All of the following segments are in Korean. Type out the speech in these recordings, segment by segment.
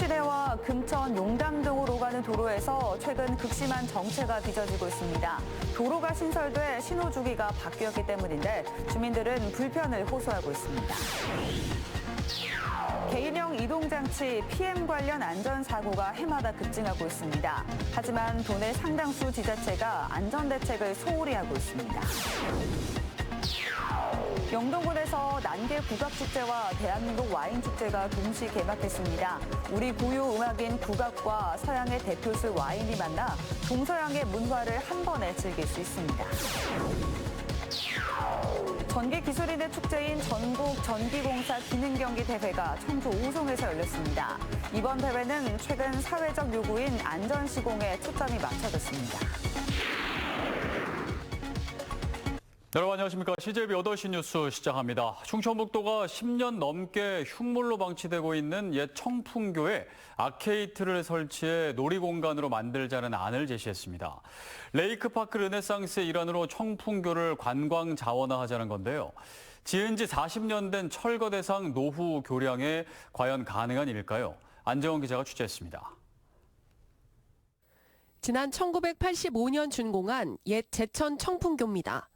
시내와 금천, 용담 등으로 오가는 도로에서 최근 극심한 정체가 빚어지고 있습니다. 도로가 신설돼 신호 주기가 바뀌었기 때문인데 주민들은 불편을 호소하고 있습니다. 개인형 이동장치 PM 관련 안전사고가 해마다 급증하고 있습니다. 하지만 도내 상당수 지자체가 안전대책을 소홀히 하고 있습니다. 영동군에서 난계 국악축제와 대한민국 와인축제가 동시 개막했습니다. 우리 고유 음악인 국악과 서양의 대표술 와인이 만나 동서양의 문화를 한 번에 즐길 수 있습니다. 전기기술인의 축제인 전국 전기공사 기능경기 대회가 청주 오송에서 열렸습니다. 이번 대회는 최근 사회적 요구인 안전시공에 초점이 맞춰졌습니다. 여러분 안녕하십니까. CJB 8시 뉴스 시작합니다. 충청북도가 10년 넘게 흉물로 방치되고 있는 옛 청풍교에 아케이드를 설치해 놀이공간으로 만들자는 안을 제시했습니다. 레이크파크 르네상스의 일환으로 청풍교를 관광 자원화하자는 건데요. 지은 지 40년 된 철거 대상 노후 교량에 과연 가능한 일일까요? 안재원 기자가 취재했습니다. 지난 1985년 준공한 옛 제천 청풍교입니다.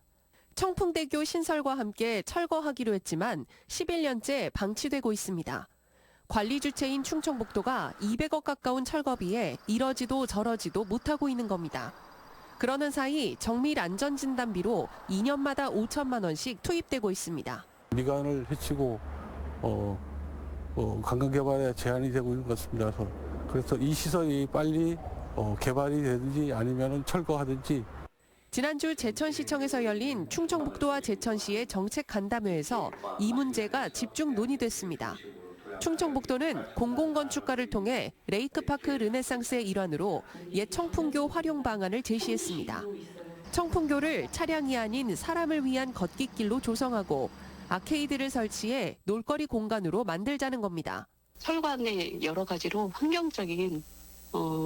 청풍대교 신설과 함께 철거하기로 했지만 11년째 방치되고 있습니다. 관리 주체인 충청북도가 200억 가까운 철거비에 이러지도 저러지도 못하고 있는 겁니다. 그러는 사이 정밀 안전진단비로 2년마다 5천만 원씩 투입되고 있습니다. 미관을 해치고 관광개발에 제한이 되고 있는 것 같습니다. 그래서 이 시설이 빨리 개발이 되든지 아니면 철거하든지. 지난주 제천시청에서 열린 충청북도와 제천시의 정책 간담회에서 이 문제가 집중 논의됐습니다. 충청북도는 공공건축가를 통해 레이크파크 르네상스의 일환으로 옛 청풍교 활용 방안을 제시했습니다. 청풍교를 차량이 아닌 사람을 위한 걷기길로 조성하고 아케이드를 설치해 놀거리 공간으로 만들자는 겁니다. 철관에 여러 가지로 환경적인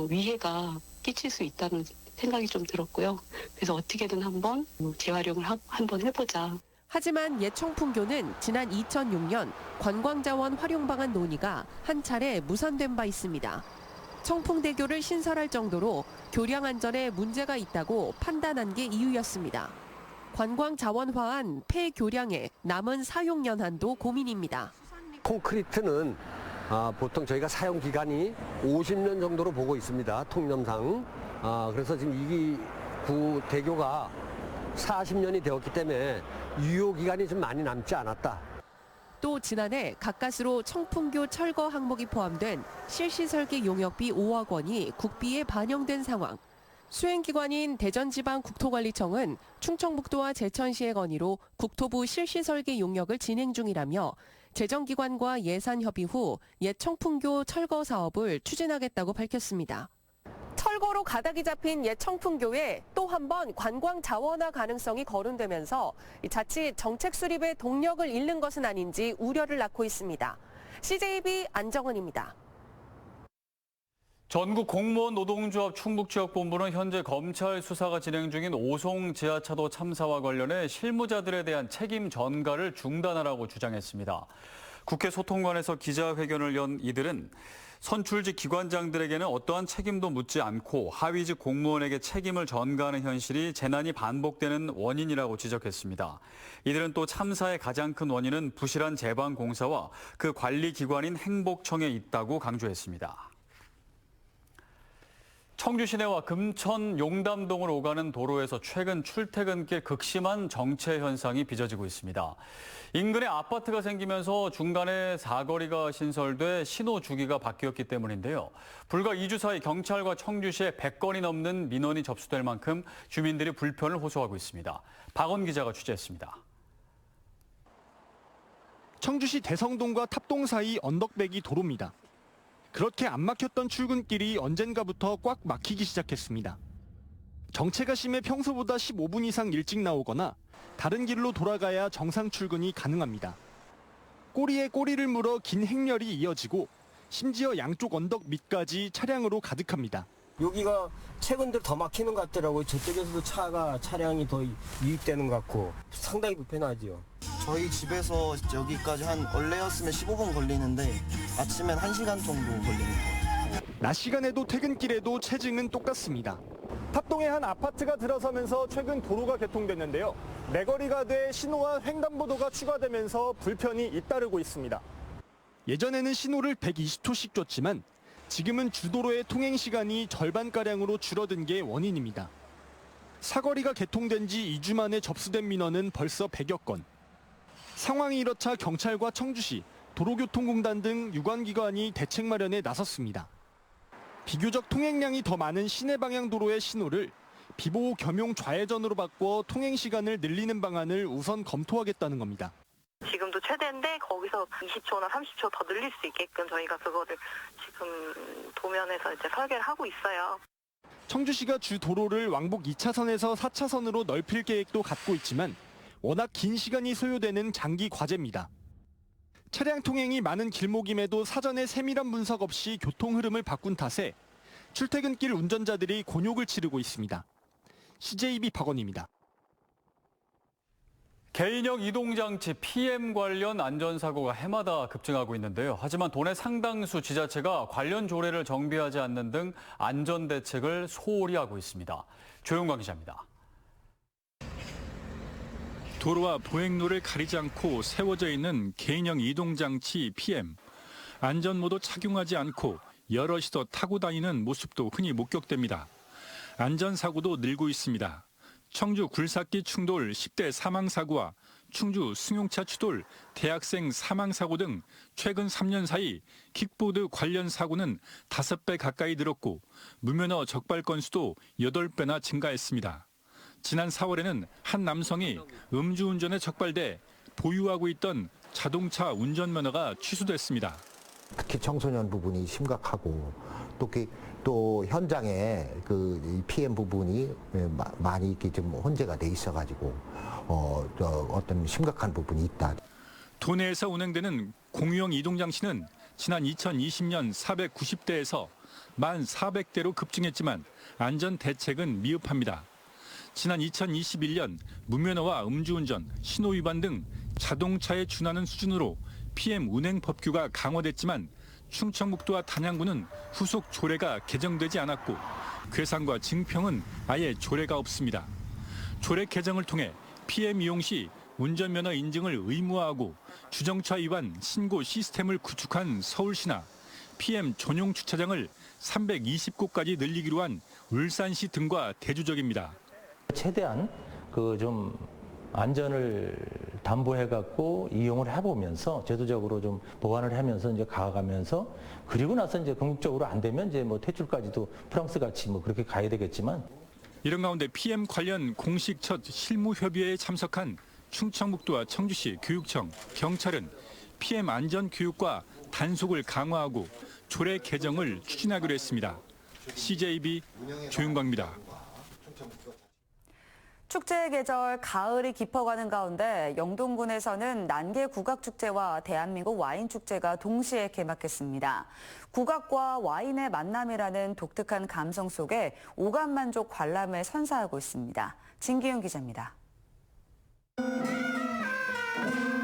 위해가 끼칠 수 있다는 생각이 좀 들었고요. 그래서 어떻게든 한번 재활용을 한번 해보자. 하지만 옛 청풍교는 지난 2006년 관광자원 활용 방안 논의가 한 차례 무산된 바 있습니다. 청풍대교를 신설할 정도로 교량 안전에 문제가 있다고 판단한 게 이유였습니다. 관광 자원화한 폐교량의 남은 사용 연한도 고민입니다. 콘크리트는 보통 저희가 사용 기간이 50년 정도로 보고 있습니다. 통념상. 그래서 지금 이 대교가 40년이 되었기 때문에 유효 기간이 좀 많이 남지 않았다. 또 지난해 가까스로 청풍교 철거 항목이 포함된 실시 설계 용역비 5억 원이 국비에 반영된 상황. 수행기관인 대전지방국토관리청은 충청북도와 제천시의 건의로 국토부 실시 설계 용역을 진행 중이라며 재정기관과 예산 협의 후 옛 청풍교 철거 사업을 추진하겠다고 밝혔습니다. 철거로 가닥이 잡힌 옛 청풍교에 또 한 번 관광 자원화 가능성이 거론되면서 자칫 정책 수립의 동력을 잃는 것은 아닌지 우려를 낳고 있습니다. CJB 안정은입니다. 전국 공무원 노동조합 충북지역본부는 현재 검찰 수사가 진행 중인 오송 지하차도 참사와 관련해 실무자들에 대한 책임 전가를 중단하라고 주장했습니다. 국회 소통관에서 기자회견을 연 이들은 선출직 기관장들에게는 어떠한 책임도 묻지 않고 하위직 공무원에게 책임을 전가하는 현실이 재난이 반복되는 원인이라고 지적했습니다. 이들은 또 참사의 가장 큰 원인은 부실한 제방공사와 그 관리기관인 행복청에 있다고 강조했습니다. 청주 시내와 금천 용담동으로 오가는 도로에서 최근 출퇴근길 극심한 정체 현상이 빚어지고 있습니다. 인근에 아파트가 생기면서 중간에 사거리가 신설돼 신호 주기가 바뀌었기 때문인데요. 불과 2주 사이 경찰과 청주시에 100건이 넘는 민원이 접수될 만큼 주민들이 불편을 호소하고 있습니다. 박원 기자가 취재했습니다. 청주시 대성동과 탑동 사이 언덕배기 도로입니다. 그렇게 안 막혔던 출근길이 언젠가부터 꽉 막히기 시작했습니다. 정체가 심해 평소보다 15분 이상 일찍 나오거나 다른 길로 돌아가야 정상 출근이 가능합니다. 꼬리에 꼬리를 물어 긴 행렬이 이어지고 심지어 양쪽 언덕 밑까지 차량으로 가득합니다. 여기가 최근 들어 더 막히는 것 같더라고요. 저쪽에서도 차량이 더 유입되는 것 같고 상당히 불편하지요. 저희 집에서 여기까지 원래였으면 15분 걸리는데 아침엔 1시간 정도 걸리는 거예요. 낮 시간에도 퇴근길에도 체증은 똑같습니다. 탑동의 한 아파트가 들어서면서 최근 도로가 개통됐는데요. 내거리가 돼 신호와 횡단보도가 추가되면서 불편이 잇따르고 있습니다. 예전에는 신호를 120초씩 줬지만 지금은 주도로의 통행 시간이 절반가량으로 줄어든 게 원인입니다. 사거리가 개통된 지 2주 만에 접수된 민원은 벌써 100여 건. 상황이 이렇자 경찰과 청주시, 도로교통공단 등 유관기관이 대책 마련에 나섰습니다. 비교적 통행량이 더 많은 시내 방향 도로의 신호를 비보호 겸용 좌회전으로 바꿔 통행 시간을 늘리는 방안을 우선 검토하겠다는 겁니다. 지금도 최대인데 거기서 20초나 30초 더 늘릴 수 있게끔 저희가 그거를 지금 도면에서 이제 설계를 하고 있어요. 청주시가 주 도로를 왕복 2차선에서 4차선으로 넓힐 계획도 갖고 있지만 워낙 긴 시간이 소요되는 장기 과제입니다. 차량 통행이 많은 길목임에도 사전에 세밀한 분석 없이 교통 흐름을 바꾼 탓에 출퇴근길 운전자들이 곤욕을 치르고 있습니다. CJB 박원입니다. 개인형 이동장치 PM 관련 안전사고가 해마다 급증하고 있는데요. 하지만 도내 상당수 지자체가 관련 조례를 정비하지 않는 등 안전대책을 소홀히 하고 있습니다. 조용광 기자입니다. 도로와 보행로를 가리지 않고 세워져 있는 개인형 이동장치 PM. 안전모도 착용하지 않고 여럿이서 타고 다니는 모습도 흔히 목격됩니다. 안전사고도 늘고 있습니다. 청주 굴삭기 충돌 10대 사망사고와 충주 승용차 추돌 대학생 사망사고 등 최근 3년 사이 킥보드 관련 사고는 5배 가까이 늘었고 무면허 적발 건수도 8배나 증가했습니다. 지난 4월에는 한 남성이 음주운전에 적발돼 보유하고 있던 자동차 운전면허가 취소됐습니다. 특히 청소년 부분이 심각하고 또 현장에 그 PM 부분이 많이 이렇게 좀 혼재가 돼 있어가지고 어떤 심각한 부분이 있다. 도내에서 운행되는 공유형 이동장치는 지난 2020년 490대에서 1,400대로 급증했지만 안전 대책은 미흡합니다. 지난 2021년 무면허와 음주운전, 신호위반 등 자동차에 준하는 수준으로 PM 운행 법규가 강화됐지만 충청북도와 단양구는 후속 조례가 개정되지 않았고 괴산과 증평은 아예 조례가 없습니다. 조례 개정을 통해 PM 이용 시 운전면허 인증을 의무화하고 주정차 위반 신고 시스템을 구축한 서울시나 PM 전용 주차장을 320곳까지 늘리기로 한 울산시 등과 대조적입니다. 최대한 좀 안전을 담보해갖고 이용을 해보면서 제도적으로 좀 보완을 하면서 이제 가가면서 그리고 나서 이제 궁극적으로 안 되면 이제 뭐 퇴출까지도 프랑스 같이 뭐 그렇게 가야 되겠지만. 이런 가운데 PM 관련 공식 첫 실무 협의회에 참석한 충청북도와 청주시 교육청, 경찰은 PM 안전 교육과 단속을 강화하고 조례 개정을 추진하기로 했습니다. CJB 조윤광입니다. 축제의 계절 가을이 깊어가는 가운데 영동군에서는 난계 국악축제와 대한민국 와인축제가 동시에 개막했습니다. 국악과 와인의 만남이라는 독특한 감성 속에 오감만족 관람을 선사하고 있습니다. 진기훈 기자입니다.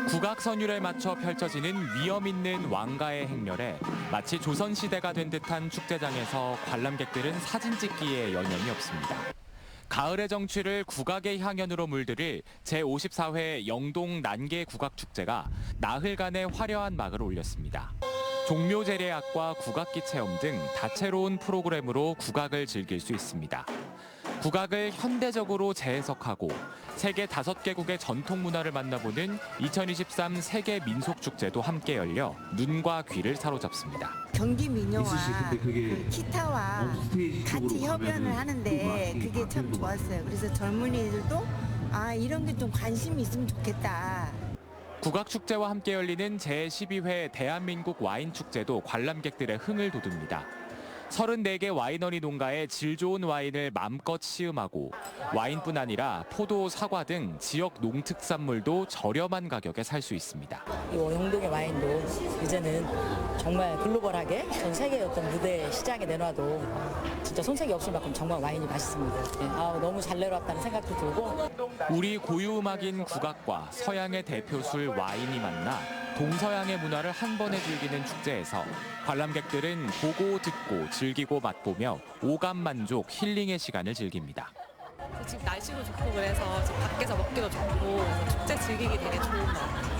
국악 선율에 맞춰 펼쳐지는 위엄 있는 왕가의 행렬에 마치 조선시대가 된 듯한 축제장에서 관람객들은 사진 찍기에 여념이 없습니다. 가을의 정취를 국악의 향연으로 물들일 제54회 영동 난계 국악축제가 나흘간의 화려한 막을 올렸습니다. 종묘제례악과 국악기 체험 등 다채로운 프로그램으로 국악을 즐길 수 있습니다. 국악을 현대적으로 재해석하고 세계 5개국의 전통 문화를 만나보는 2023 세계 민속축제도 함께 열려 눈과 귀를 사로잡습니다. 경기 민요와 그 기타와 같이 협연을 하는데 그게 참 좋았어요. 그래서 젊은이들도 이런 게 좀 관심이 있으면 좋겠다. 국악축제와 함께 열리는 제12회 대한민국 와인축제도 관람객들의 흥을 돋웁니다. 34개 와이너리 농가에 질 좋은 와인을 마음껏 시음하고 와인뿐 아니라 포도, 사과 등 지역 농특산물도 저렴한 가격에 살 수 있습니다. 이 영동의 와인도 이제는 정말 글로벌하게 전 세계의 어떤 무대 시장에 내놔도 진짜 손색이 없을 만큼 정말 와인이 맛있습니다. 너무 잘 내려왔다는 생각도 들고. 우리 고유 음악인 국악과 서양의 대표술 와인이 만나 동서양의 문화를 한 번에 즐기는 축제에서 관람객들은 보고 듣고 즐기고 맛보며 오감 만족 힐링의 시간을 즐깁니다. 지금 날씨도 좋고 그래서 지금 밖에서 먹기도 좋고 그래서 축제 즐기기 되게 좋은 것 같아요.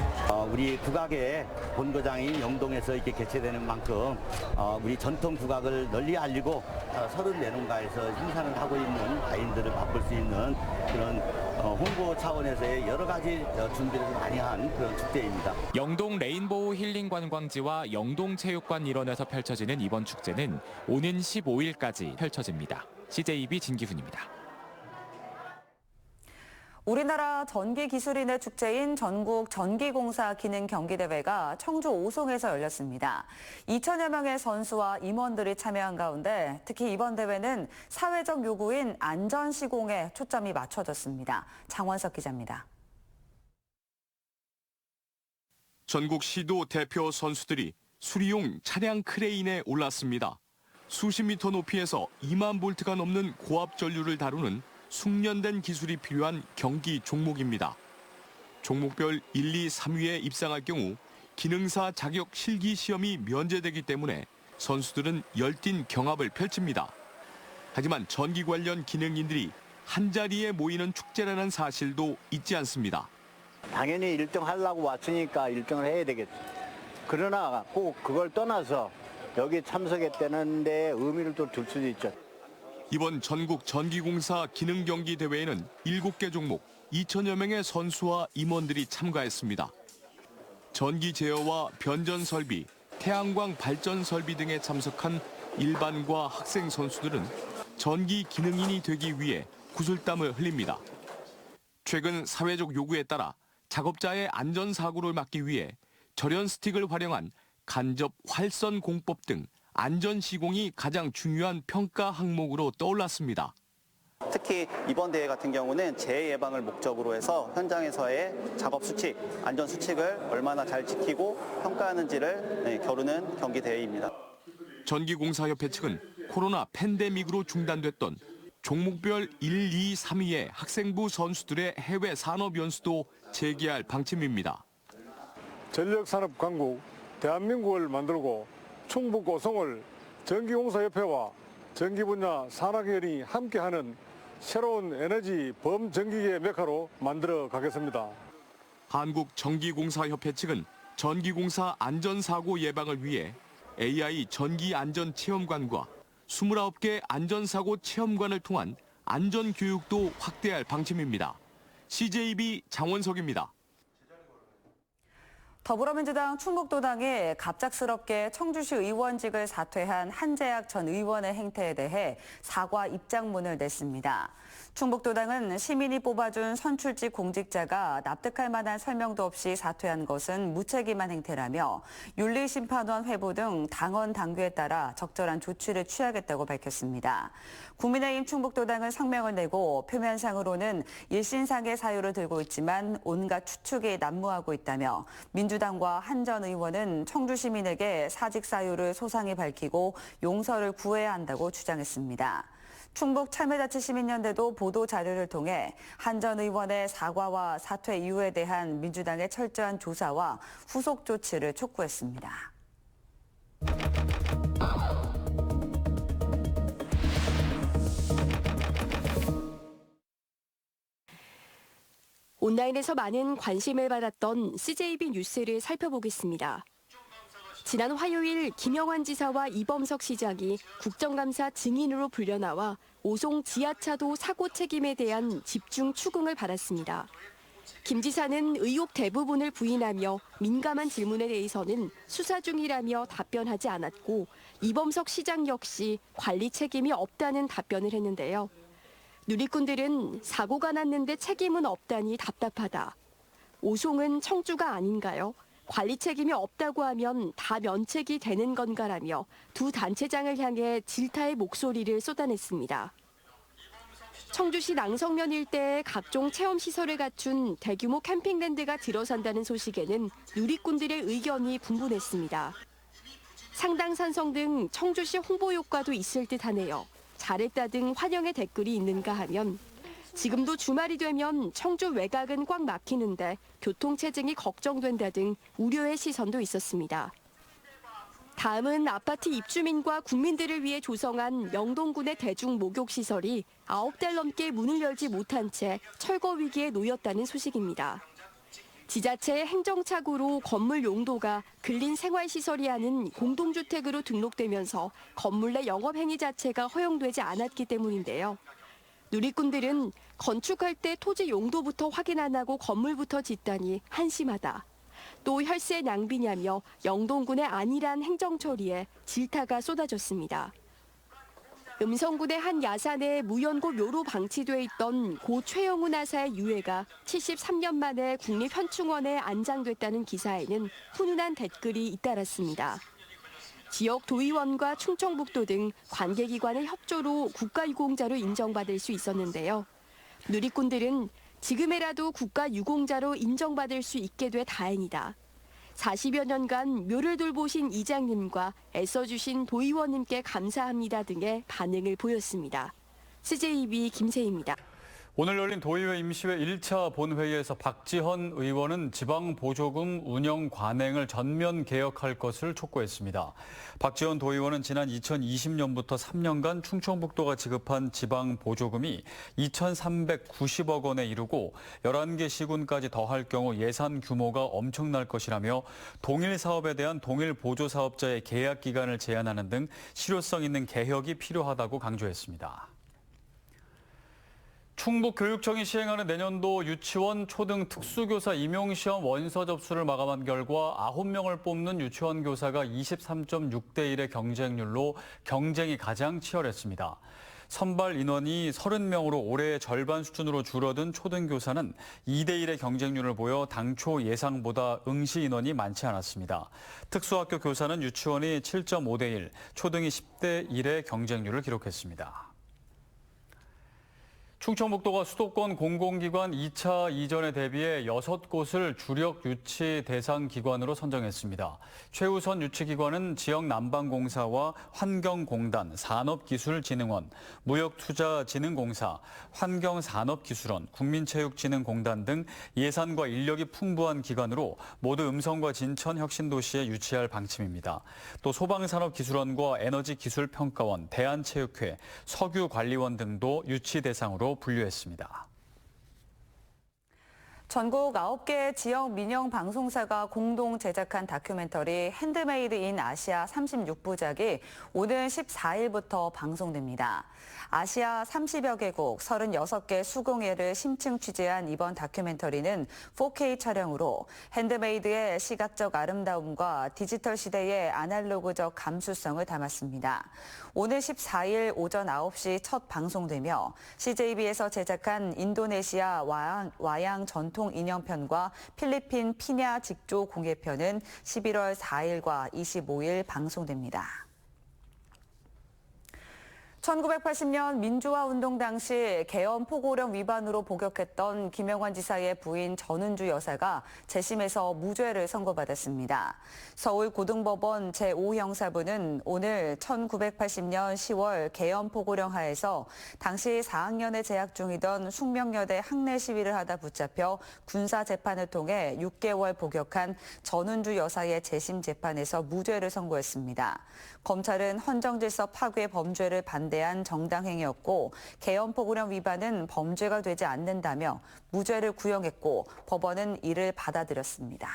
우리 국악의 본거장인 영동에서 이렇게 개최되는 만큼 우리 전통 국악을 널리 알리고 34농가에서 생산을 하고 있는 와인들을 맛볼 수 있는 그런 홍보 차원에서의 여러 가지 준비를 많이 한 그런 축제입니다. 영동 레인보우 힐링 관광지와 영동체육관 일원에서 펼쳐지는 이번 축제는 오는 15일까지 펼쳐집니다. CJB 진기훈입니다. 우리나라 전기기술인의 축제인 전국 전기공사 기능 경기대회가 청주 오송에서 열렸습니다. 2천여 명의 선수와 임원들이 참여한 가운데 특히 이번 대회는 사회적 요구인 안전시공에 초점이 맞춰졌습니다. 장원석 기자입니다. 전국 시도 대표 선수들이 수리용 차량 크레인에 올랐습니다. 수십 미터 높이에서 2만 볼트가 넘는 고압 전류를 다루는 숙련된 기술이 필요한 경기 종목입니다. 종목별 1, 2, 3위에 입상할 경우 기능사 자격 실기 시험이 면제되기 때문에 선수들은 열띤 경합을 펼칩니다. 하지만 전기 관련 기능인들이 한자리에 모이는 축제라는 사실도 잊지 않습니다. 당연히 1등 하려고 왔으니까 1등을 해야 되겠죠. 그러나 꼭 그걸 떠나서 여기 참석했다는 데 의미를 또 둘 수도 있죠. 이번 전국 전기공사 기능경기 대회에는 7개 종목 2천여 명의 선수와 임원들이 참가했습니다. 전기 제어와 변전 설비, 태양광 발전 설비 등에 참석한 일반과 학생 선수들은 전기 기능인이 되기 위해 구슬땀을 흘립니다. 최근 사회적 요구에 따라 작업자의 안전사고를 막기 위해 절연 스틱을 활용한 간접 활선 공법 등 안전 시공이 가장 중요한 평가 항목으로 떠올랐습니다. 특히 이번 대회 같은 경우는 재해 예방을 목적으로 해서 현장에서의 작업 수칙, 안전 수칙을 얼마나 잘 지키고 평가하는지를 겨루는 경기 대회입니다. 전기공사협회 측은 코로나 팬데믹으로 중단됐던 종목별 1, 2, 3위의 학생부 선수들의 해외 산업 연수도 재개할 방침입니다. 전력산업 강국 대한민국을 만들고 충북 오송을 전기공사협회와 전기분야 산학연이 함께하는 새로운 에너지 범전기계 메카로 만들어 가겠습니다. 한국전기공사협회 측은 전기공사 안전사고 예방을 위해 AI 전기안전체험관과 29개 안전사고 체험관을 통한 안전교육도 확대할 방침입니다. CJB 장원석입니다. 더불어민주당 충북도당이 갑작스럽게 청주시 의원직을 사퇴한 한재학 전 의원의 행태에 대해 사과 입장문을 냈습니다. 충북도당은 시민이 뽑아준 선출직 공직자가 납득할 만한 설명도 없이 사퇴한 것은 무책임한 행태라며 윤리심판원 회부 등 당원 당규에 따라 적절한 조치를 취하겠다고 밝혔습니다. 국민의힘 충북도당은 성명을 내고 표면상으로는 일신상의 사유를 들고 있지만 온갖 추측이 난무하고 있다며 민주당과 한 전 의원은 청주 시민에게 사직 사유를 소상히 밝히고 용서를 구해야 한다고 주장했습니다. 충북 참여자치시민연대도 보도 자료를 통해 한 전 의원의 사과와 사퇴 이유에 대한 민주당의 철저한 조사와 후속 조치를 촉구했습니다. 온라인에서 많은 관심을 받았던 CJB 뉴스를 살펴보겠습니다. 지난 화요일 김영환 지사와 이범석 시장이 국정감사 증인으로 불려나와 오송 지하차도 사고 책임에 대한 집중 추궁을 받았습니다. 김 지사는 의혹 대부분을 부인하며 민감한 질문에 대해서는 수사 중이라며 답변하지 않았고 이범석 시장 역시 관리 책임이 없다는 답변을 했는데요. 누리꾼들은 사고가 났는데 책임은 없다니 답답하다. 오송은 청주가 아닌가요? 관리 책임이 없다고 하면 다 면책이 되는 건가라며 두 단체장을 향해 질타의 목소리를 쏟아냈습니다. 청주시 낭성면 일대에 각종 체험시설을 갖춘 대규모 캠핑랜드가 들어선다는 소식에는 누리꾼들의 의견이 분분했습니다. 상당산성 등 청주시 홍보 효과도 있을 듯하네요. 잘했다 등 환영의 댓글이 있는가 하면 지금도 주말이 되면 청주 외곽은 꽉 막히는데 교통체증이 걱정된다 등 우려의 시선도 있었습니다. 다음은 아파트 입주민과 국민들을 위해 조성한 영동군의 대중 목욕시설이 9달 넘게 문을 열지 못한 채 철거 위기에 놓였다는 소식입니다. 지자체의 행정착오로 건물 용도가 근린생활시설이 아닌 공동주택으로 등록되면서 건물 내 영업행위 자체가 허용되지 않았기 때문인데요. 누리꾼들은 건축할 때 토지 용도부터 확인 안 하고 건물부터 짓다니 한심하다. 또 혈세 낭비냐며 영동군의 안일한 행정처리에 질타가 쏟아졌습니다. 음성군의 한 야산에 무연고 묘로 방치돼 있던 고 최영훈 하사의 유해가 73년 만에 국립현충원에 안장됐다는 기사에는 훈훈한 댓글이 잇따랐습니다. 지역 도의원과 충청북도 등 관계기관의 협조로 국가유공자로 인정받을 수 있었는데요. 누리꾼들은 지금이라도 국가유공자로 인정받을 수 있게 돼 다행이다. 40여 년간 묘를 돌보신 이장님과 애써주신 도의원님께 감사합니다 등의 반응을 보였습니다. CJB 김세희입니다. 오늘 열린 도의회 임시회 1차 본회의에서 박지헌 의원은 지방보조금 운영 관행을 전면 개혁할 것을 촉구했습니다. 박지헌 도의원은 지난 2020년부터 3년간 충청북도가 지급한 지방보조금이 2,390억 원에 이르고 11개 시군까지 더할 경우 예산 규모가 엄청날 것이라며 동일 사업에 대한 동일 보조사업자의 계약 기간을 제한하는 등 실효성 있는 개혁이 필요하다고 강조했습니다. 충북교육청이 시행하는 내년도 유치원, 초등 특수교사 임용시험 원서 접수를 마감한 결과 9명을 뽑는 유치원 교사가 23.6대 1의 경쟁률로 경쟁이 가장 치열했습니다. 선발 인원이 30명으로 올해의 절반 수준으로 줄어든 초등교사는 2대 1의 경쟁률을 보여 당초 예상보다 응시 인원이 많지 않았습니다. 특수학교 교사는 유치원이 7.5대 1, 초등이 10대 1의 경쟁률을 기록했습니다. 충청북도가 수도권 공공기관 2차 이전에 대비해 6곳을 주력 유치 대상 기관으로 선정했습니다. 최우선 유치기관은 지역난방공사와 환경공단, 산업기술진흥원, 무역투자진흥공사, 환경산업기술원, 국민체육진흥공단 등 예산과 인력이 풍부한 기관으로 모두 음성과 진천 혁신도시에 유치할 방침입니다. 또 소방산업기술원과 에너지기술평가원, 대한체육회, 석유관리원 등도 유치 대상으로 분류했습니다. 전국 9개 지역 민영 방송사가 공동 제작한 다큐멘터리 핸드메이드 인 아시아 36부작이 오는 14일부터 방송됩니다. 아시아 30여 개국 36개 수공예를 심층 취재한 이번 다큐멘터리는 4K 촬영으로 핸드메이드의 시각적 아름다움과 디지털 시대의 아날로그적 감수성을 담았습니다. 오늘 14일 오전 9시 첫 방송되며 CJB에서 제작한 인도네시아 와양 전통 인형편과 필리핀 피냐 직조 공예편은 11월 4일과 25일 방송됩니다. 1980년 민주화운동 당시 계엄 포고령 위반으로 복역했던 김영환 지사의 부인 전은주 여사가 재심에서 무죄를 선고받았습니다. 서울고등법원 제5형사부는 오늘 1980년 10월 계엄 포고령 하에서 당시 4학년에 재학 중이던 숙명여대 학내 시위를 하다 붙잡혀 군사재판을 통해 6개월 복역한 전은주 여사의 재심 재판에서 무죄를 선고했습니다. 검찰은 헌정질서 파괴 범죄를 반대한 정당행위였고 계엄 포고령 위반은 범죄가 되지 않는다며 무죄를 구형했고 법원은 이를 받아들였습니다.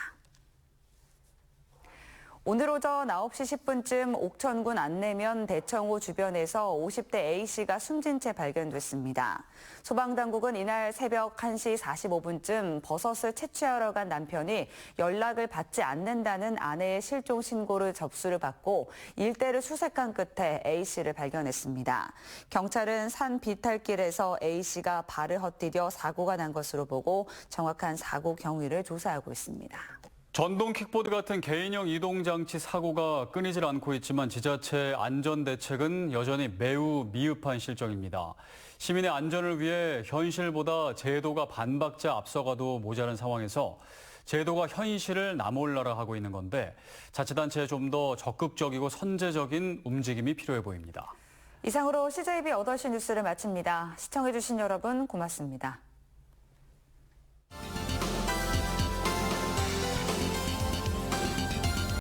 오늘 오전 9시 10분쯤 옥천군 안내면 대청호 주변에서 50대 A씨가 숨진 채 발견됐습니다. 소방당국은 이날 새벽 1시 45분쯤 버섯을 채취하러 간 남편이 연락을 받지 않는다는 아내의 실종 신고를 접수를 받고 일대를 수색한 끝에 A씨를 발견했습니다. 경찰은 산 비탈길에서 A씨가 발을 헛디뎌 사고가 난 것으로 보고 정확한 사고 경위를 조사하고 있습니다. 전동 킥보드 같은 개인형 이동장치 사고가 끊이질 않고 있지만 지자체의 안전대책은 여전히 매우 미흡한 실정입니다. 시민의 안전을 위해 현실보다 제도가 반박자 앞서가도 모자란 상황에서 제도가 현실을 나몰라라 하고 있는 건데 자치단체에 좀 더 적극적이고 선제적인 움직임이 필요해 보입니다. 이상으로 CJB 8시 뉴스를 마칩니다. 시청해주신 여러분 고맙습니다.